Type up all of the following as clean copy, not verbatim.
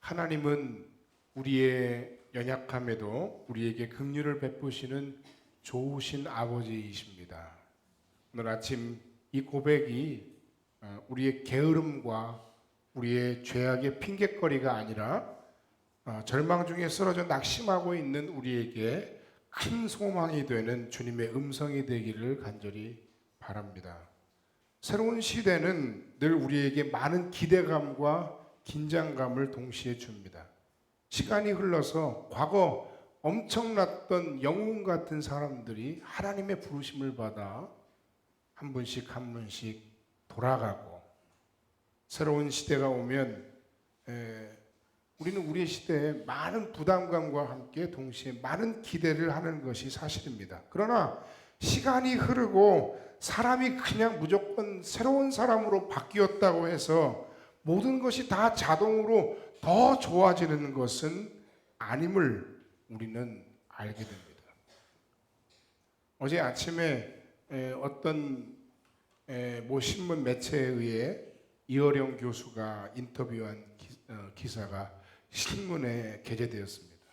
하나님은 우리의 연약함에도 우리에게 긍휼을 베푸시는 좋으신 아버지이십니다. 오늘 아침 이 고백이 우리의 게으름과 우리의 죄악의 핑곗거리가 아니라 절망 중에 쓰러져 낙심하고 있는 우리에게 큰 소망이 되는 주님의 음성이 되기를 간절히 바랍니다. 새로운 시대는 늘 우리에게 많은 기대감과 긴장감을 동시에 줍니다. 시간이 흘러서 과거 엄청났던 영웅 같은 사람들이 하나님의 부르심을 받아 한 분씩 한 분씩 돌아가고, 새로운 시대가 오면 우리는 우리의 시대에 많은 부담감과 함께 동시에 많은 기대를 하는 것이 사실입니다. 그러나 시간이 흐르고 사람이 그냥 무조건 새로운 사람으로 바뀌었다고 해서 모든 것이 다 자동으로 더 좋아지는 것은 아님을 우리는 알게 됩니다. 어제 아침에 어떤 모 신문 매체에 의해 이어령 교수가 인터뷰한 기사가 신문에 게재되었습니다.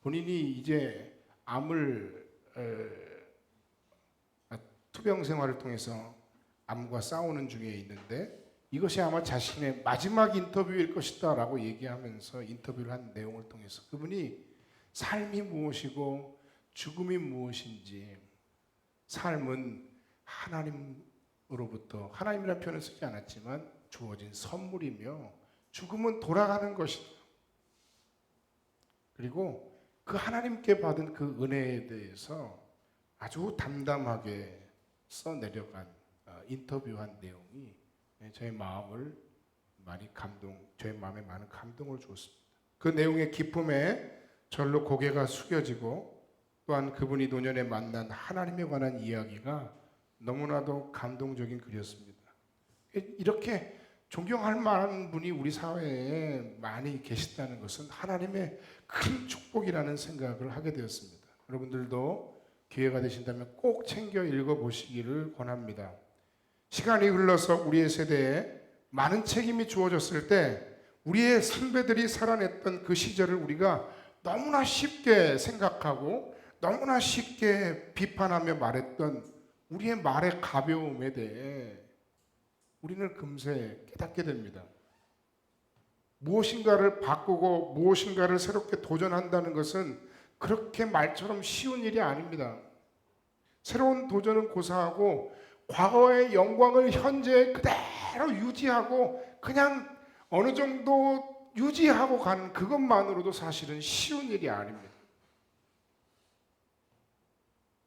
본인이 이제 암을 투병 생활을 통해서 암과 싸우는 중에 있는데 이것이 아마 자신의 마지막 인터뷰일 것이다 라고 얘기하면서 인터뷰를 한 내용을 통해서 그분이 삶이 무엇이고 죽음이 무엇인지, 삶은 하나님으로부터, 하나님이라는 표현을 쓰지 않았지만 주어진 선물이며 죽음은 돌아가는 것이다. 그리고 그 하나님께 받은 그 은혜에 대해서 아주 담담하게 써내려간 인터뷰한 내용이 저의 마음을 저의 마음에 많은 감동을 주었습니다. 그 내용의 기쁨에 절로 고개가 숙여지고, 또한 그분이 노년에 만난 하나님에 관한 이야기가 너무나도 감동적인 글이었습니다. 이렇게 존경할 만한 분이 우리 사회에 많이 계시다는 것은 하나님의 큰 축복이라는 생각을 하게 되었습니다. 여러분들도 기회가 되신다면 꼭 챙겨 읽어보시기를 권합니다. 시간이 흘러서 우리의 세대에 많은 책임이 주어졌을 때 우리의 선배들이 살아냈던 그 시절을 우리가 너무나 쉽게 생각하고 너무나 쉽게 비판하며 말했던 우리의 말의 가벼움에 대해 우리는 금세 깨닫게 됩니다. 무엇인가를 바꾸고 무엇인가를 새롭게 도전한다는 것은 그렇게 말처럼 쉬운 일이 아닙니다. 새로운 도전은 고사하고 과거의 영광을 현재 그대로 유지하고 그냥 어느 정도 유지하고 가는 그것만으로도 사실은 쉬운 일이 아닙니다.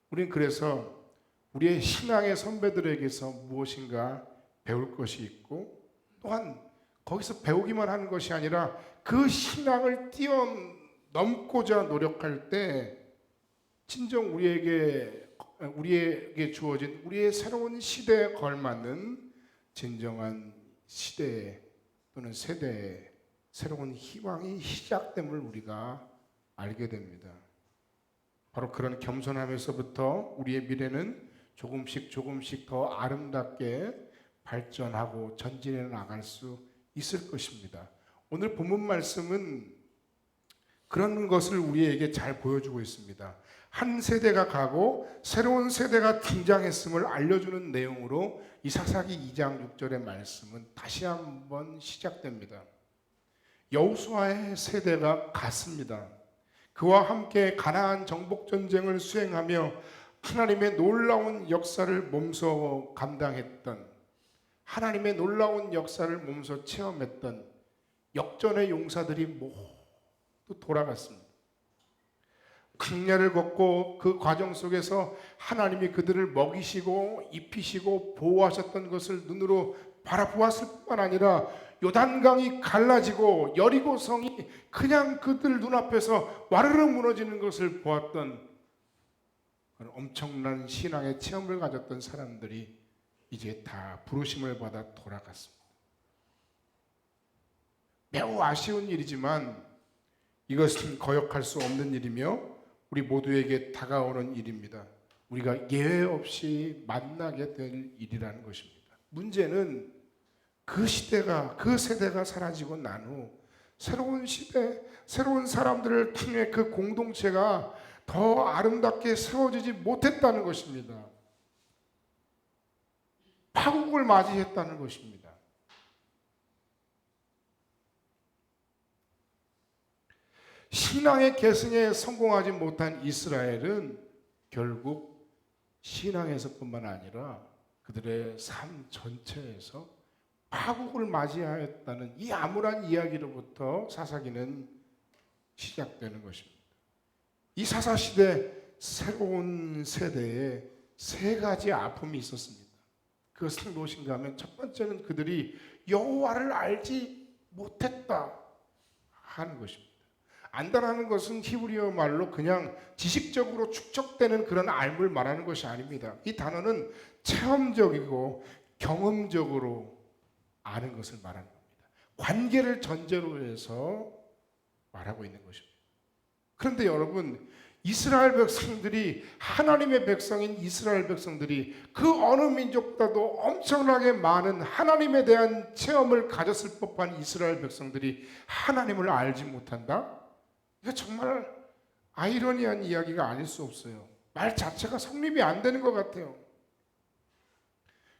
우리는 그래서 우리의 신앙의 선배들에게서 무엇인가 배울 것이 있고, 또한 거기서 배우기만 하는 것이 아니라 그 신앙을 뛰어넘고자 노력할 때 진정 우리에게 주어진 우리의 새로운 시대에 걸맞는 진정한 시대 또는 세대의 새로운 희망이 시작됨을 우리가 알게 됩니다. 바로 그런 겸손함에서부터 우리의 미래는 조금씩 더 아름답게 발전하고 전진해 나갈 수 있을 것입니다. 오늘 본문 말씀은 그런 것을 우리에게 잘 보여주고 있습니다. 한 세대가 가고 새로운 세대가 등장했음을 알려주는 내용으로 이 사사기 2장 6절의 말씀은 다시 한번 시작됩니다. 여호수아의 세대가 갔습니다. 그와 함께 가나안 정복 전쟁을 수행하며 하나님의 놀라운 역사를 몸소 감당했던, 하나님의 놀라운 역사를 몸소 체험했던 역전의 용사들이 모두 돌아갔습니다. 광야를 걷고 그 과정 속에서 하나님이 그들을 먹이시고 입히시고 보호하셨던 것을 눈으로 바라보았을 뿐만 아니라 요단강이 갈라지고 여리고성이 그냥 그들 눈앞에서 와르르 무너지는 것을 보았던 엄청난 신앙의 체험을 가졌던 사람들이 이제 다 부르심을 받아 돌아갔습니다. 매우 아쉬운 일이지만 이것은 거역할 수 없는 일이며 우리 모두에게 다가오는 일입니다. 우리가 예외 없이 만나게 될 일이라는 것입니다. 문제는 그 시대가, 그 세대가 사라지고 난 후 새로운 시대, 새로운 사람들을 통해 그 공동체가 더 아름답게 세워지지 못했다는 것입니다. 파국을 맞이했다는 것입니다. 신앙의 계승에 성공하지 못한 이스라엘은 결국 신앙에서뿐만 아니라 그들의 삶 전체에서 파국을 맞이하였다는 이 암울한 이야기로부터 사사기는 시작되는 것입니다. 이 사사시대 새로운 세대에 세 가지 아픔이 있었습니다. 그것은 무엇인가 하면 첫 번째는 그들이 여호와를 알지 못했다 하는 것입니다. 안다라는 것은 히브리어 말로 그냥 지식적으로 축적되는 그런 알을 말하는 것이 아닙니다. 이 단어는 체험적이고 경험적으로 아는 것을 말하는 겁니다. 관계를 전제로 해서 말하고 있는 것입니다. 그런데 여러분, 이스라엘 백성들이, 하나님의 백성인 이스라엘 백성들이 그 어느 민족보다도 엄청나게 많은 하나님에 대한 체험을 가졌을 법한 이스라엘 백성들이 하나님을 알지 못한다? 이거 정말 아이러니한 이야기가 아닐 수 없어요. 말 자체가 성립이 안 되는 것 같아요.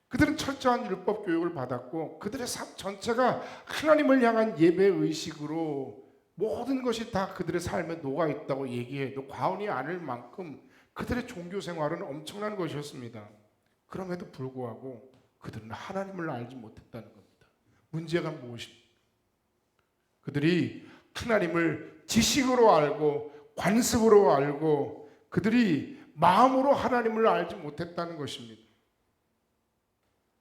그들은 철저한 율법 교육을 받았고 그들의 삶 전체가 하나님을 향한 예배 의식으로 모든 것이 다 그들의 삶에 녹아 있다고 얘기해도 과언이 아닐 만큼 그들의 종교 생활은 엄청난 것이었습니다. 그럼에도 불구하고 그들은 하나님을 알지 못했다는 겁니다. 문제가 무엇입니까? 그들이 하나님을 지식으로 알고 관습으로 알고 그들이 마음으로 하나님을 알지 못했다는 것입니다.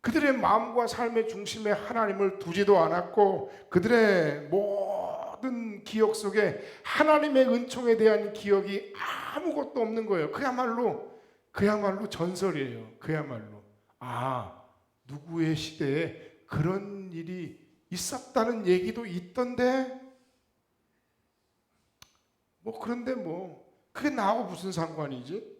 그들의 마음과 삶의 중심에 하나님을 두지도 않았고 그들의 모든 기억 속에 하나님의 은총에 대한 기억이 아무것도 없는 거예요. 그야말로 전설이에요. 그야말로 누구의 시대에 그런 일이 있었다는 얘기도 있던데 그런데 그게 나하고 무슨 상관이지?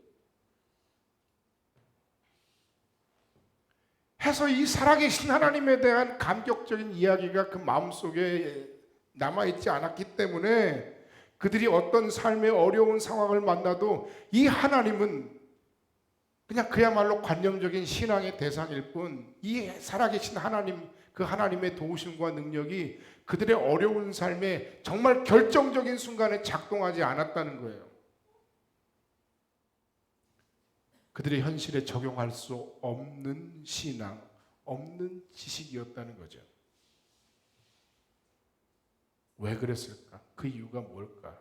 해서 이 살아계신 하나님에 대한 감격적인 이야기가 그 마음속에 남아있지 않았기 때문에 그들이 어떤 삶의 어려운 상황을 만나도 이 하나님은 그냥 그야말로 관념적인 신앙의 대상일 뿐 이 살아계신 하나님, 그 하나님의 도우심과 능력이 그들의 어려운 삶에 정말 결정적인 순간에 작동하지 않았다는 거예요. 그들의 현실에 적용할 수 없는 신앙, 없는 지식이었다는 거죠. 왜 그랬을까? 그 이유가 뭘까?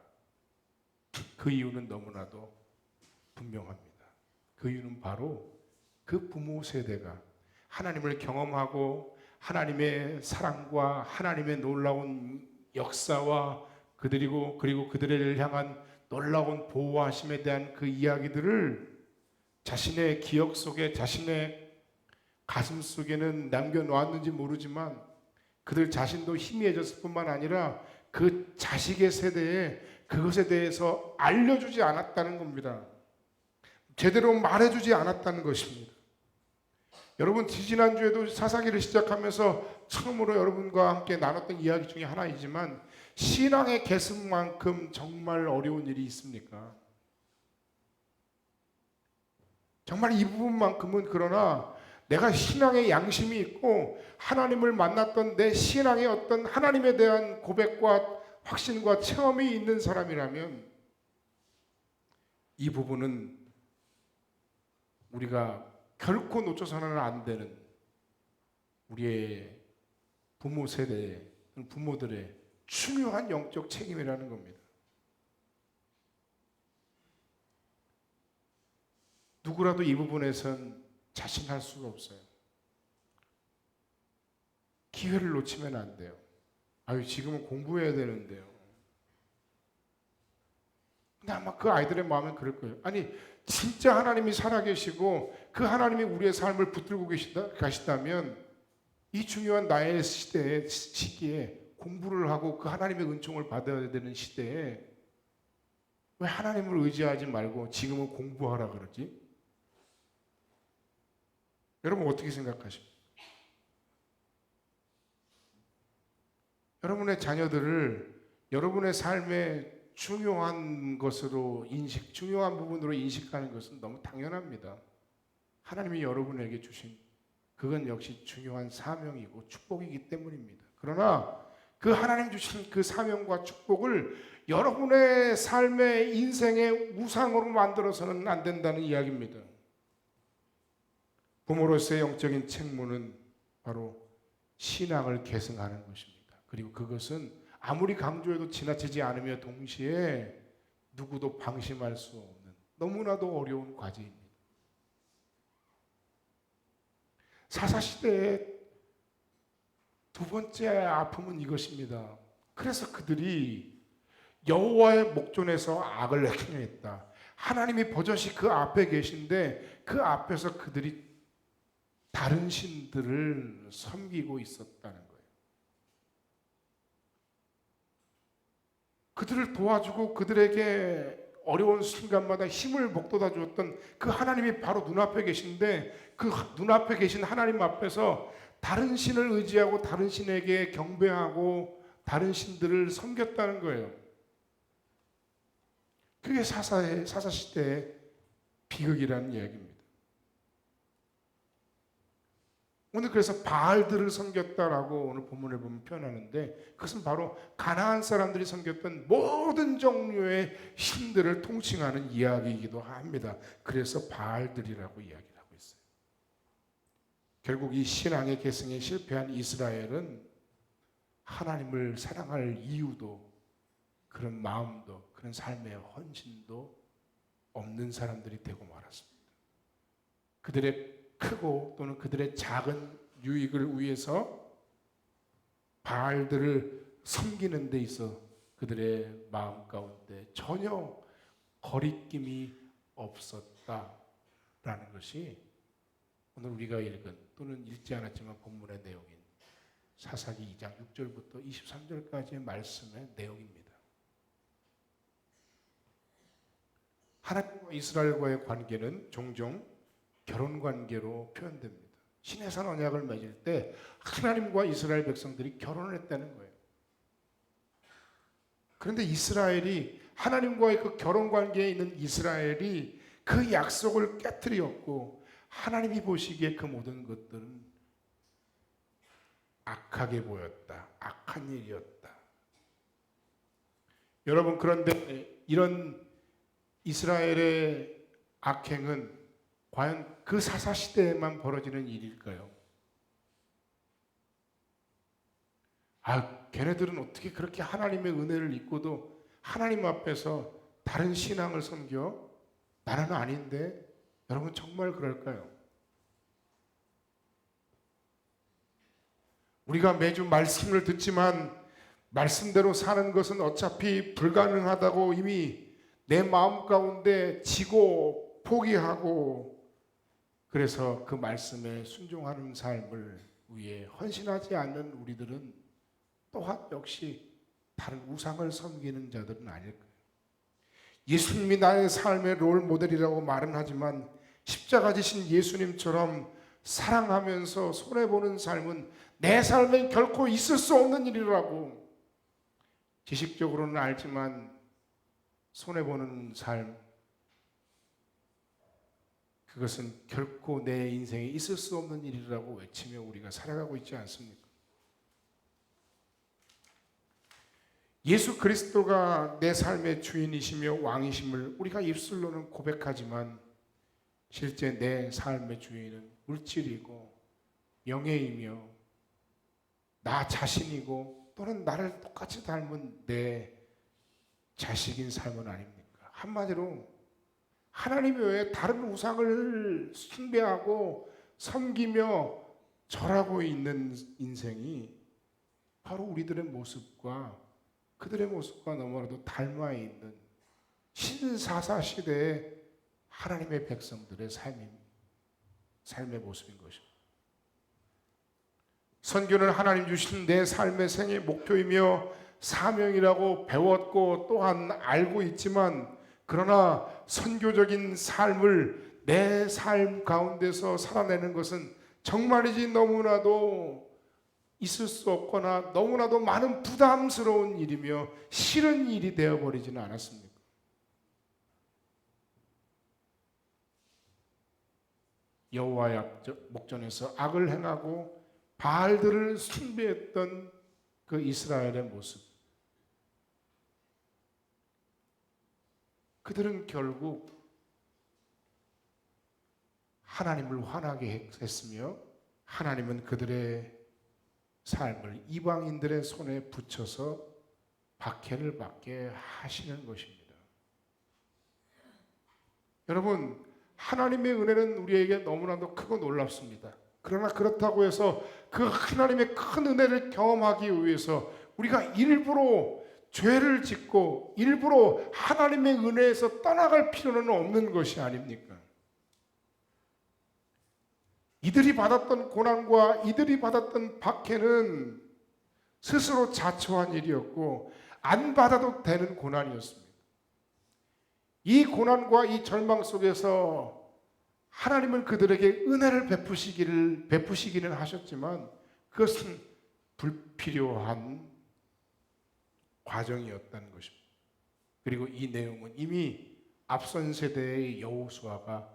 그 이유는 너무나도 분명합니다. 그 이유는 바로 그 부모 세대가 하나님을 경험하고 하나님의 사랑과 하나님의 놀라운 역사와 그리고 그들을 향한 놀라운 보호하심에 대한 그 이야기들을 자신의 기억 속에 자신의 가슴 속에는 남겨놓았는지 모르지만 그들 자신도 희미해졌을 뿐만 아니라 그 자식의 세대에 그것에 대해서 알려주지 않았다는 겁니다. 제대로 말해주지 않았다는 것입니다. 여러분, 지지난주에도 사사기를 시작하면서 처음으로 여러분과 함께 나눴던 이야기 중에 하나이지만 신앙의 계승만큼 정말 어려운 일이 있습니까? 정말 이 부분만큼은 그러나 내가 신앙의 양심이 있고 하나님을 만났던 내 신앙의 어떤 하나님에 대한 고백과 확신과 체험이 있는 사람이라면 이 부분은 우리가 결코 놓쳐서는 안 되는 우리의 부모 세대의 부모들의 중요한 영적 책임이라는 겁니다. 누구라도 이 부분에선 자신할 수가 없어요. 기회를 놓치면 안 돼요. 지금은 공부해야 되는데요. 근데 아마 그 아이들의 마음은 그럴 거예요. 진짜 하나님이 살아계시고 그 하나님이 우리의 삶을 붙들고 가시다면 이 중요한 나의 시기에 공부를 하고 그 하나님의 은총을 받아야 되는 시대에 왜 하나님을 의지하지 말고 지금은 공부하라 그러지? 여러분 어떻게 생각하십니까? 여러분의 자녀들을 여러분의 삶의 중요한 것으로 중요한 부분으로 인식하는 것은 너무 당연합니다. 하나님이 여러분에게 주신 그건 역시 중요한 사명이고 축복이기 때문입니다. 그러나 그 하나님 주신 그 사명과 축복을 여러분의 삶의 인생의 우상으로 만들어서는 안 된다는 이야기입니다. 부모로서의 영적인 책무는 바로 신앙을 계승하는 것입니다. 그리고 그것은 아무리 강조해도 지나치지 않으며 동시에 누구도 방심할 수 없는 너무나도 어려운 과제입니다. 사사시대의 두 번째 아픔은 이것입니다. 그래서 그들이 여호와의 목전에서 악을 행했다. 하나님이 버젓이 그 앞에 계신데 그 앞에서 그들이 다른 신들을 섬기고 있었다는 거예요. 그들을 도와주고 그들에게 어려운 순간마다 힘을 북돋아 주었던 그 하나님이 바로 눈앞에 계신데 그 눈앞에 계신 하나님 앞에서 다른 신을 의지하고 다른 신에게 경배하고 다른 신들을 섬겼다는 거예요. 그게 사사시대의 비극이라는 이야기입니다. 오늘 그래서 바알들을 섬겼다라고 오늘 본문에 보면 표현하는데 그것은 바로 가나안 사람들이 섬겼던 모든 종류의 신들을 통칭하는 이야기이기도 합니다. 그래서 바알들이라고 이야기를 하고 있어요. 결국 이 신앙의 계승에 실패한 이스라엘은 하나님을 사랑할 이유도 그런 마음도 그런 삶의 헌신도 없는 사람들이 되고 말았습니다. 그들의 크고 또는 그들의 작은 유익을 위해서 바알들을 섬기는 데 있어 그들의 마음 가운데 전혀 거리낌이 없었다라는 것이 오늘 우리가 읽은 또는 읽지 않았지만 본문의 내용인 사사기 2장 6절부터 23절까지의 말씀의 내용입니다. 하나님과 이스라엘과의 관계는 종종 결혼 관계로 표현됩니다. 시내산 언약을 맺을 때 하나님과 이스라엘 백성들이 결혼을 했다는 거예요. 그런데 이스라엘이 하나님과의 그 결혼 관계에 있는 이스라엘이 그 약속을 깨뜨렸고 하나님이 보시기에 그 모든 것들은 악하게 보였다. 악한 일이었다. 여러분 그런데 이런 이스라엘의 악행은 과연 그 사사시대에만 벌어지는 일일까요? 걔네들은 어떻게 그렇게 하나님의 은혜를 입고도 하나님 앞에서 다른 신앙을 섬겨? 나는 아닌데? 여러분 정말 그럴까요? 우리가 매주 말씀을 듣지만 말씀대로 사는 것은 어차피 불가능하다고 이미 내 마음 가운데 지고 포기하고 그래서 그 말씀에 순종하는 삶을 위해 헌신하지 않는 우리들은 또한 역시 다른 우상을 섬기는 자들은 아닐까요? 예수님이 나의 삶의 롤 모델이라고 말은 하지만 십자가 지신 예수님처럼 사랑하면서 손해보는 삶은 내 삶엔 결코 있을 수 없는 일이라고 지식적으로는 알지만 손해보는 삶 그것은 결코 내 인생에 있을 수 없는 일이라고 외치며 우리가 살아가고 있지 않습니까? 예수 그리스도가 내 삶의 주인이시며 왕이심을 우리가 입술로는 고백하지만 실제 내 삶의 주인은 물질이고 명예이며 나 자신이고 또는 나를 똑같이 닮은 내 자식인 삶은 아닙니까? 한마디로 하나님 외에 다른 우상을 숭배하고 섬기며 절하고 있는 인생이 바로 우리들의 모습과 그들의 모습과 너무나도 닮아 있는 신사사 시대의 하나님의 백성들의 삶의 모습인 것입니다. 선교는 하나님 주신 내 삶의 생의 목표이며 사명이라고 배웠고 또한 알고 있지만 그러나 선교적인 삶을 내 삶 가운데서 살아내는 것은 정말이지 너무나도 있을 수 없거나 너무나도 많은 부담스러운 일이며 싫은 일이 되어버리지는 않았습니까? 여호와의 목전에서 악을 행하고 바알들을 숭배했던 그 이스라엘의 모습, 그들은 결국 하나님을 화나게 했으며 하나님은 그들의 삶을 이방인들의 손에 붙여서 박해를 받게 하시는 것입니다. 여러분, 하나님의 은혜는 우리에게 너무나도 크고 놀랍습니다. 그러나 그렇다고 해서 그 하나님의 큰 은혜를 경험하기 위해서 우리가 일부러 죄를 짓고 일부러 하나님의 은혜에서 떠나갈 필요는 없는 것이 아닙니까? 이들이 받았던 고난과 이들이 받았던 박해는 스스로 자초한 일이었고 안 받아도 되는 고난이었습니다. 이 고난과 이 절망 속에서 하나님은 그들에게 은혜를 베푸시기는 하셨지만 그것은 불필요한 과정이었다는 것입니다. 그리고 이 내용은 이미 앞선 세대의 여호수아가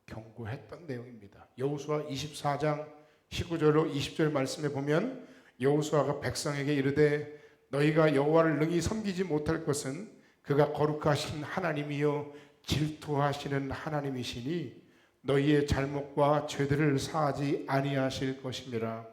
경고했던 내용입니다. 여호수아 24장 19절로 20절 말씀에 보면 여호수아가 백성에게 이르되 너희가 여호와를 능히 섬기지 못할 것은 그가 거룩하신 하나님이요 질투하시는 하나님이시니 너희의 잘못과 죄들을 사하지 아니하실 것임이라.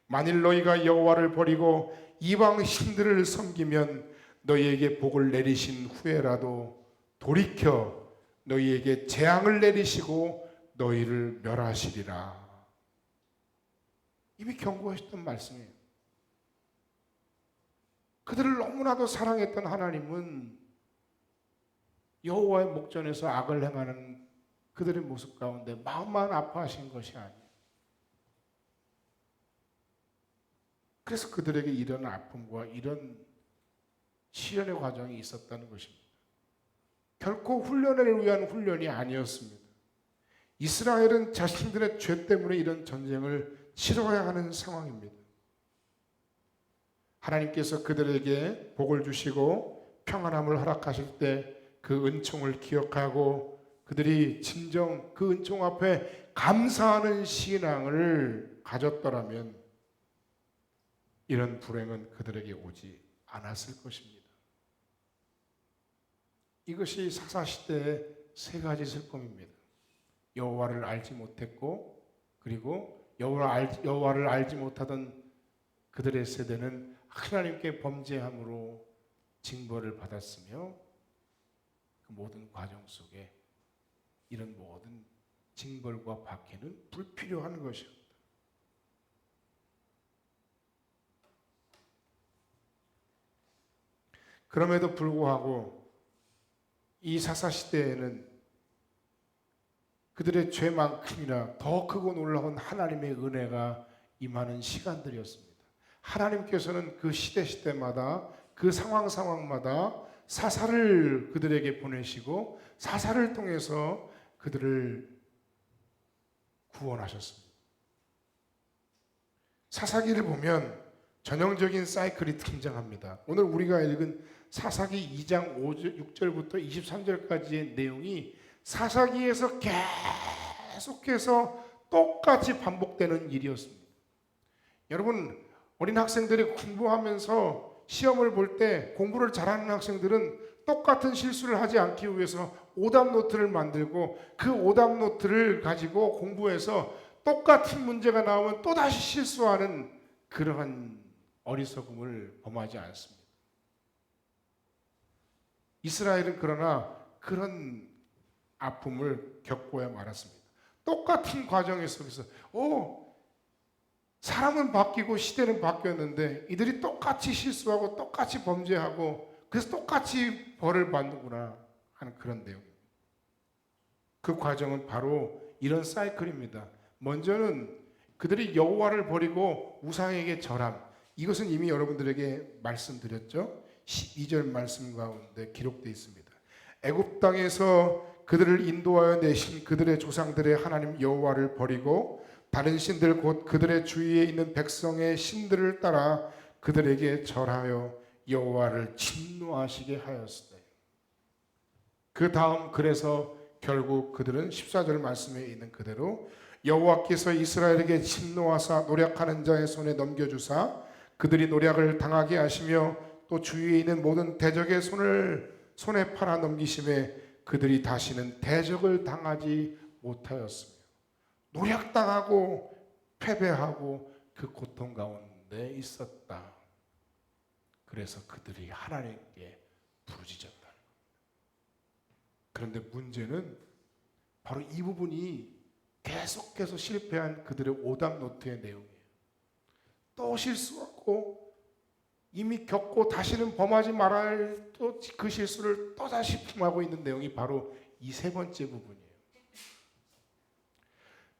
만일 너희가 여호와를 버리고 이방 신들을 섬기면 너희에게 복을 내리신 후에라도 돌이켜 너희에게 재앙을 내리시고 너희를 멸하시리라. 이미 경고하셨던 말씀이에요. 그들을 너무나도 사랑했던 하나님은 여호와의 목전에서 악을 행하는 그들의 모습 가운데 마음만 아파하신 것이 아니에요. 그래서 그들에게 이런 아픔과 이런 시련의 과정이 있었다는 것입니다. 결코 훈련을 위한 훈련이 아니었습니다. 이스라엘은 자신들의 죄 때문에 이런 전쟁을 치러야 하는 상황입니다. 하나님께서 그들에게 복을 주시고 평안함을 허락하실 때 그 은총을 기억하고 그들이 진정 그 은총 앞에 감사하는 신앙을 가졌더라면 이런 불행은 그들에게 오지 않았을 것입니다. 이것이 사사시대의 세 가지 슬픔입니다. 여호와를 알지 못했고 그리고 여호와를 알지 못하던 그들의 세대는 하나님께 범죄함으로 징벌을 받았으며 그 모든 과정 속에 이런 모든 징벌과 박해는 불필요한 것입니다. 그럼에도 불구하고 이 사사시대에는 그들의 죄만큼이나 더 크고 놀라운 하나님의 은혜가 임하는 시간들이었습니다. 하나님께서는 그 시대마다 그 상황마다 사사를 그들에게 보내시고 사사를 통해서 그들을 구원하셨습니다. 사사기를 보면 전형적인 사이클이 등장합니다. 오늘 우리가 읽은 사사기 2장 6절부터 23절까지의 내용이 사사기에서 계속해서 똑같이 반복되는 일이었습니다. 여러분, 어린 학생들이 공부하면서 시험을 볼 때 공부를 잘하는 학생들은 똑같은 실수를 하지 않기 위해서 오답 노트를 만들고 그 오답 노트를 가지고 공부해서 똑같은 문제가 나오면 또다시 실수하는 그러한 어리석음을 범하지 않습니다. 이스라엘은 그러나 그런 아픔을 겪고야 말았습니다. 똑같은 과정 속에서 사람은 바뀌고 시대는 바뀌었는데 이들이 똑같이 실수하고 똑같이 범죄하고 그래서 똑같이 벌을 받는구나 하는 그런 내용입니다. 그 과정은 바로 이런 사이클입니다. 먼저는 그들이 여호와를 버리고 우상에게 절함. 이것은 이미 여러분들에게 말씀드렸죠. 12절 말씀 가운데 기록되어 있습니다. 애굽 땅에서 그들을 인도하여 내신 그들의 조상들의 하나님 여호와를 버리고 다른 신들 곧 그들의 주위에 있는 백성의 신들을 따라 그들에게 절하여 여호와를 진노하시게 하였으되. 그 다음 그래서 결국 그들은 14절 말씀에 있는 그대로 여호와께서 이스라엘에게 진노하사 노략하는 자의 손에 넘겨주사 그들이 노략을 당하게 하시며 또 주위에 있는 모든 대적의 손에 팔아 넘기심에 그들이 다시는 대적을 당하지 못하였으며 노략당하고 패배하고 그 고통 가운데 있었다. 그래서 그들이 하나님께 부르짖었다. 그런데 문제는 바로 이 부분이 계속해서 실패한 그들의 오답 노트의 내용이에요. 또 실수하고 이미 겪고 다시는 범하지 말아야 할 또 그 실수를 또다시 품하고 있는 내용이 바로 이 세 번째 부분이에요.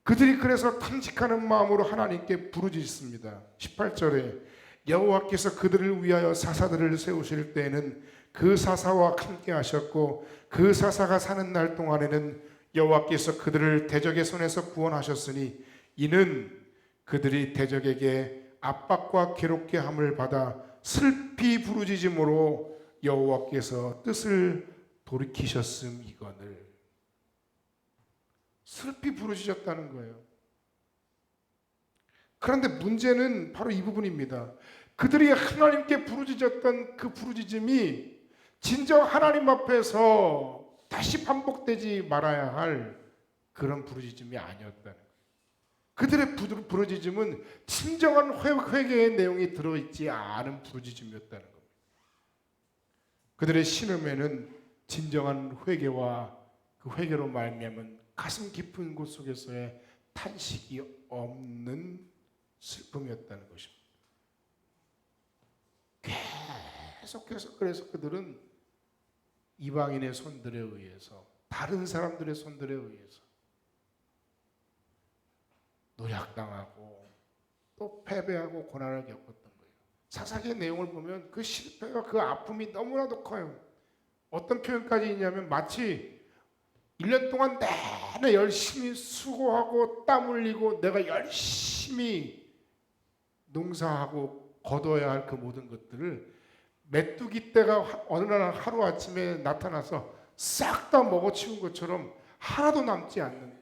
그들이 그래서 탐직하는 마음으로 하나님께 부르짖습니다. 18절에 여호와께서 그들을 위하여 사사들을 세우실 때에는 그 사사와 함께 하셨고 그 사사가 사는 날 동안에는 여호와께서 그들을 대적의 손에서 구원하셨으니 이는 그들이 대적에게 압박과 괴롭게 함을 받아 슬피 부르짖음으로 여호와께서 뜻을 돌이키셨음이거늘. 슬피 부르짖었다는 거예요. 그런데 문제는 바로 이 부분입니다. 그들이 하나님께 부르짖었던 그 부르짖음이 진정 하나님 앞에서 다시 반복되지 말아야 할 그런 부르짖음이 아니었다는 거예요. 그들의 부르짖음은 진정한 회개의 내용이 들어있지 않은 부르짖음이었다는 겁니다. 그들의 신음에는 진정한 회개와 그 회개로 말미암은 가슴 깊은 곳 속에서의 탄식이 없는 슬픔이었다는 것입니다. 계속해서 그래서 그들은 이방인의 손들에 의해서 다른 사람들의 손들에 의해서 노략당하고 또 패배하고 고난을 겪었던 거예요. 사사기의 내용을 보면 그 실패와 그 아픔이 너무나도 커요. 어떤 표현까지 있냐면 마치 1년 동안 내내 열심히 수고하고 땀 흘리고 내가 열심히 농사하고 거둬야 할 그 모든 것들을 메뚜기 떼가 어느 날 하루아침에 나타나서 싹 다 먹어치운 것처럼 하나도 남지 않는,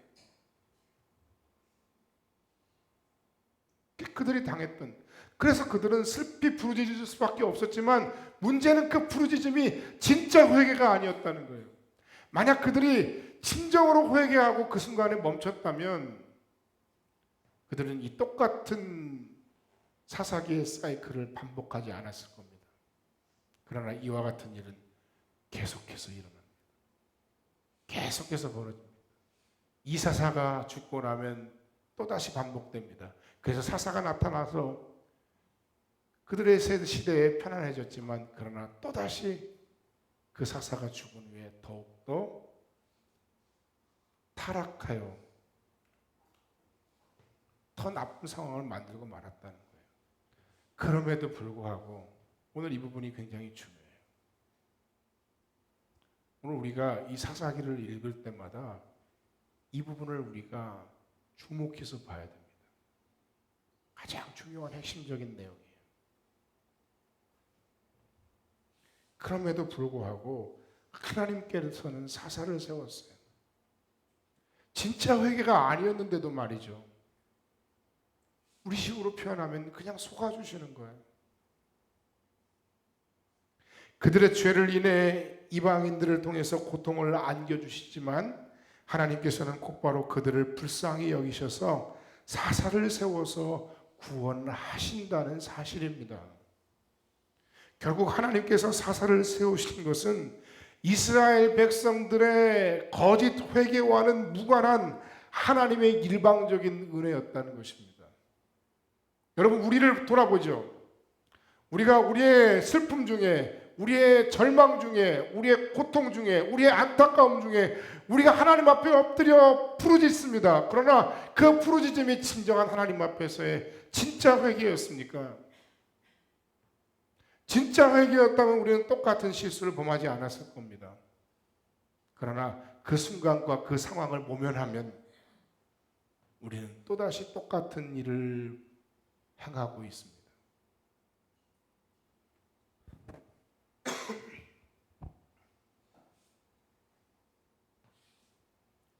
그들이 당했던. 그래서 그들은 슬피 부르짖을 수밖에 없었지만 문제는 그 부르짖음이 진짜 회개가 아니었다는 거예요. 만약 그들이 진정으로 회개하고 그 순간에 멈췄다면 그들은 이 똑같은 사사기의 사이클을 반복하지 않았을 겁니다. 그러나 이와 같은 일은 계속해서 일어납니다. 계속해서 벌어집니다. 이 사사가 죽고 나면 또다시 반복됩니다. 그래서 사사가 나타나서 그들의 시대에 편안해졌지만 그러나 또다시 그 사사가 죽은 후에 더욱더 타락하여 더 나쁜 상황을 만들고 말았다는 거예요. 그럼에도 불구하고 오늘 이 부분이 굉장히 중요해요. 오늘 우리가 이 사사기를 읽을 때마다 이 부분을 우리가 주목해서 봐야 됩니다. 가장 중요한 핵심적인 내용이에요. 그럼에도 불구하고 하나님께서는 사사를 세웠어요. 진짜 회개가 아니었는데도 말이죠. 우리 식으로 표현하면 그냥 속아주시는 거예요. 그들의 죄를 인해 이방인들을 통해서 고통을 안겨주시지만 하나님께서는 곧바로 그들을 불쌍히 여기셔서 사사를 세워서 구원하신다는 사실입니다. 결국 하나님께서 사사를 세우신 것은 이스라엘 백성들의 거짓 회개와는 무관한 하나님의 일방적인 은혜였다는 것입니다. 여러분, 우리를 돌아보죠. 우리가 우리의 슬픔 중에, 우리의 절망 중에, 우리의 고통 중에, 우리의 안타까움 중에 우리가 하나님 앞에 엎드려 부르짖습니다. 그러나 그 부르짖음이 진정한 하나님 앞에서의 진짜 회개였습니까? 진짜 회개였다면 우리는 똑같은 실수를 범하지 않았을 겁니다. 그러나 그 순간과 그 상황을 모면하면 우리는 또다시 똑같은 일을 행하고 있습니다.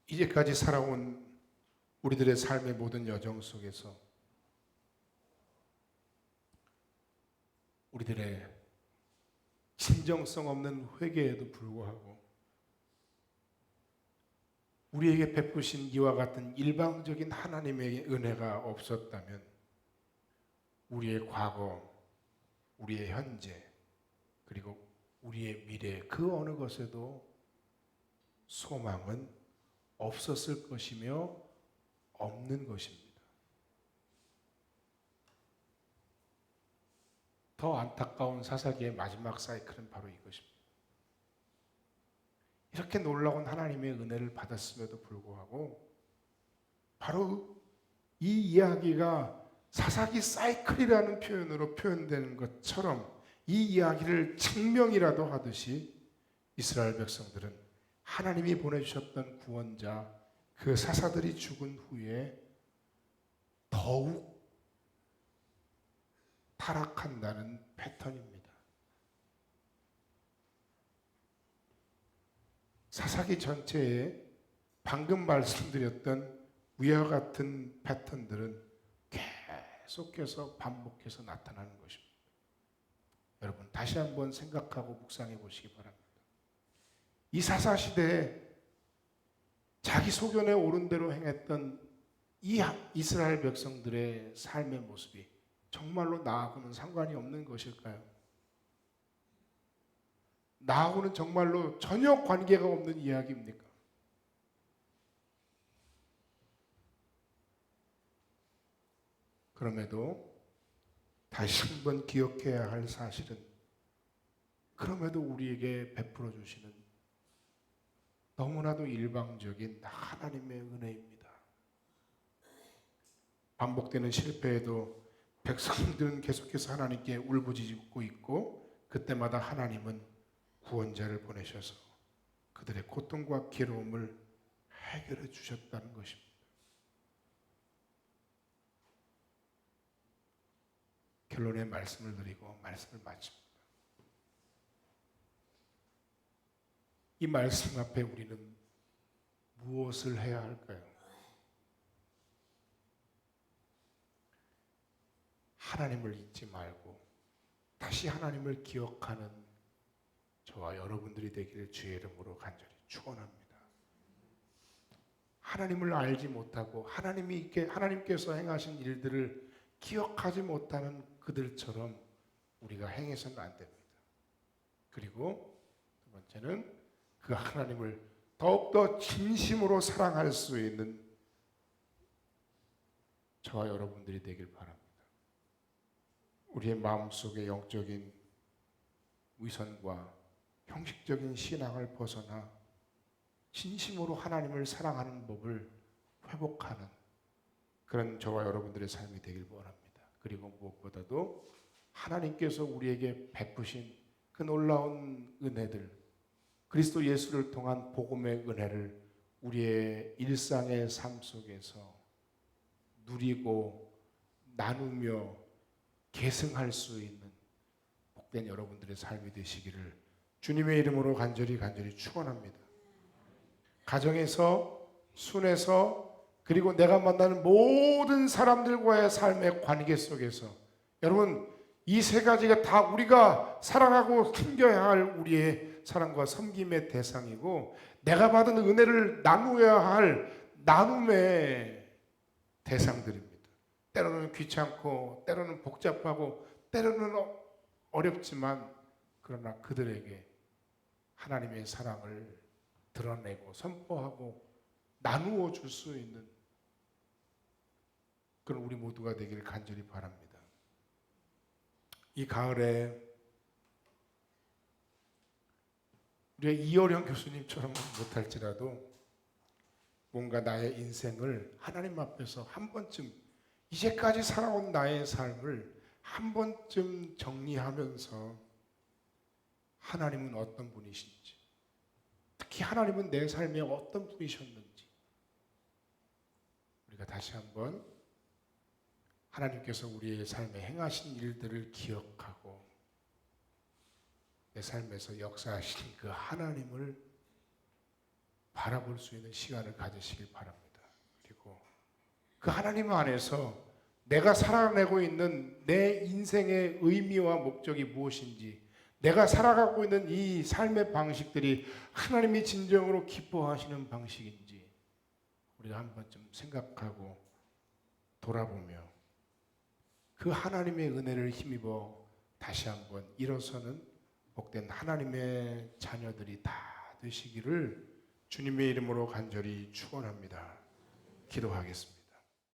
이제까지 살아온 우리들의 삶의 모든 여정 속에서 우리들의 진정성 없는 회개에도 불구하고 우리에게 베푸신 이와 같은 일방적인 하나님의 은혜가 없었다면 우리의 과거, 우리의 현재, 그리고 우리의 미래 그 어느 것에도 소망은 없었을 것이며 없는 것입니다. 더 안타까운 사사기의 마지막 사이클은 바로 이것입니다. 이렇게 놀라운 하나님의 은혜를 받았음에도 불구하고 바로 이 이야기가 사사기 사이클이라는 표현으로 표현되는 것처럼 이 이야기를 증명이라도 하듯이 이스라엘 백성들은 하나님이 보내주셨던 구원자 그 사사들이 죽은 후에 더욱 타락한다는 패턴입니다. 사사기 전체에 방금 말씀드렸던 위와 같은 패턴들은 계속해서 반복해서 나타나는 것입니다. 여러분 다시 한번 생각하고 묵상해 보시기 바랍니다. 이 사사시대에 자기 소견에 옳은 대로 행했던 이 이스라엘 백성들의 삶의 모습이 정말로 나하고는 상관이 없는 것일까요? 나하고는 정말로 전혀 관계가 없는 이야기입니까? 그럼에도 다시 한번 기억해야 할 사실은 그럼에도 우리에게 베풀어 주시는 너무나도 일방적인 하나님의 은혜입니다. 반복되는 실패에도 백성들은 계속해서 하나님께 울부짖고 있고 그때마다 하나님은 구원자를 보내셔서 그들의 고통과 괴로움을 해결해 주셨다는 것입니다. 결론의 말씀을 드리고 말씀을 마칩니다. 이 말씀 앞에 우리는 무엇을 해야 할까요? 하나님을 잊지 말고 다시 하나님을 기억하는 저와 여러분들이 되기를 주의 이름으로 간절히 축원합니다. 하나님을 알지 못하고 하나님께서 행하신 일들을 기억하지 못하는 그들처럼 우리가 행해서는 안 됩니다. 그리고 두 번째는 그 하나님을 더욱더 진심으로 사랑할 수 있는 저와 여러분들이 되길 바랍니다. 우리의 마음속에 영적인 위선과 형식적인 신앙을 벗어나 진심으로 하나님을 사랑하는 법을 회복하는 그런 저와 여러분들의 삶이 되길 원합니다. 그리고 무엇보다도 하나님께서 우리에게 베푸신 그 놀라운 은혜들, 그리스도 예수를 통한 복음의 은혜를 우리의 일상의 삶 속에서 누리고 나누며 계승할 수 있는 복된 여러분들의 삶이 되시기를 주님의 이름으로 간절히 축원합니다. 가정에서, 순에서, 그리고 내가 만나는 모든 사람들과의 삶의 관계 속에서 여러분 이 세 가지가 다 우리가 사랑하고 섬겨야 할 우리의 사랑과 섬김의 대상이고 내가 받은 은혜를 나누어야 할 나눔의 대상들입니다. 때로는 귀찮고 때로는 복잡하고 때로는 어렵지만 그러나 그들에게 하나님의 사랑을 드러내고 선포하고 나누어 줄 수 있는 그런 우리 모두가 되기를 간절히 바랍니다. 이 가을에 우리가 이어령 교수님처럼 못할지라도 뭔가 나의 인생을 하나님 앞에서 한 번쯤 이제까지 살아온 나의 삶을 한 번쯤 정리하면서 하나님은 어떤 분이신지, 특히 하나님은 내 삶에 어떤 분이셨는지 우리가 다시 한번 하나님께서 우리의 삶에 행하신 일들을 기억하고 내 삶에서 역사하신 그 하나님을 바라볼 수 있는 시간을 가지시길 바랍니다. 그리고 그 하나님 안에서 내가 살아내고 있는 내 인생의 의미와 목적이 무엇인지, 내가 살아가고 있는 이 삶의 방식들이 하나님이 진정으로 기뻐하시는 방식인지 우리가 한 번쯤 생각하고 돌아보며 그 하나님의 은혜를 힘입어 다시 한번 일어서는 복된 하나님의 자녀들이 다 되시기를 주님의 이름으로 간절히 축원합니다. 기도하겠습니다.